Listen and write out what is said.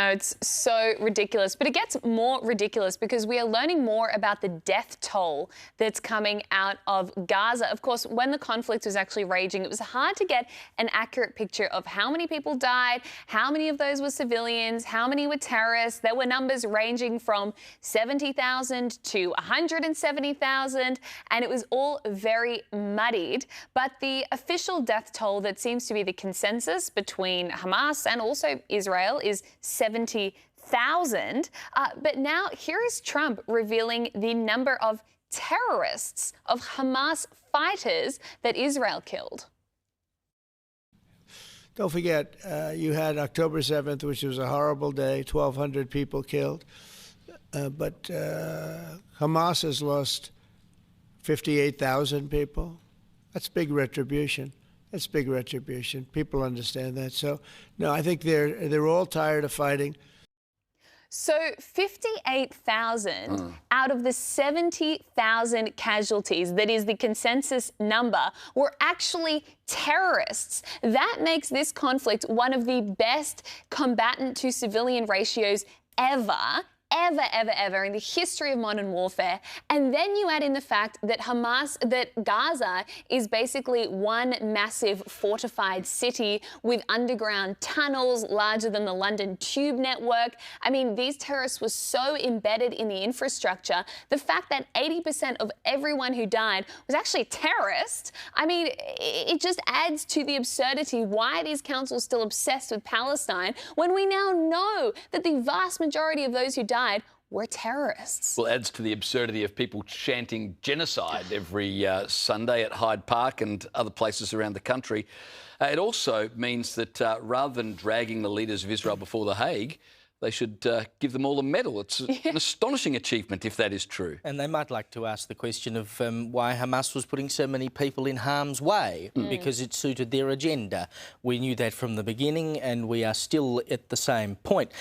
know, it's so ridiculous. But it gets more ridiculous because we are learning more about the death toll that's coming out of Gaza. Of course, when the conflict was actually raging, it was hard to get an accurate picture of how many people died, how many of those were civilians, how many were terrorists. There were numbers ranging from 70,000 to 170,000, and it was all very muddied. But the official death toll that seems to be the consensus between Hamas and also Israel is 70,000. But now here is Trump revealing the number of terrorists, of Hamas fighters that Israel killed. Don't forget, you had October 7th, which was a horrible day, 1,200 people killed. But Hamas has lost 58,000 people. That's big retribution. That's big retribution. People understand that. So, no, I think they're all tired of fighting. So 58,000 out of the 70,000 casualties, that is the consensus number, were actually terrorists. That makes this conflict one of the best combatant to civilian ratios ever in the history of modern warfare. And then you add in the fact that Gaza is basically one massive fortified city with underground tunnels larger than the London Tube network. I mean, these terrorists were so embedded in the infrastructure. The fact that 80% of everyone who died was actually terrorists, I mean, it just adds to the absurdity. Why is council still obsessed with Palestine when we now know that the vast majority of those who died were terrorists? Well, adds to the absurdity of people chanting genocide every Sunday at Hyde Park and other places around the country. It also means that rather than dragging the leaders of Israel before The Hague, they should give them all a medal. It's an astonishing achievement if that is true. And they might like to ask the question of why Hamas was putting so many people in harm's way, because it suited their agenda. We knew that from the beginning, and we are still at the same point.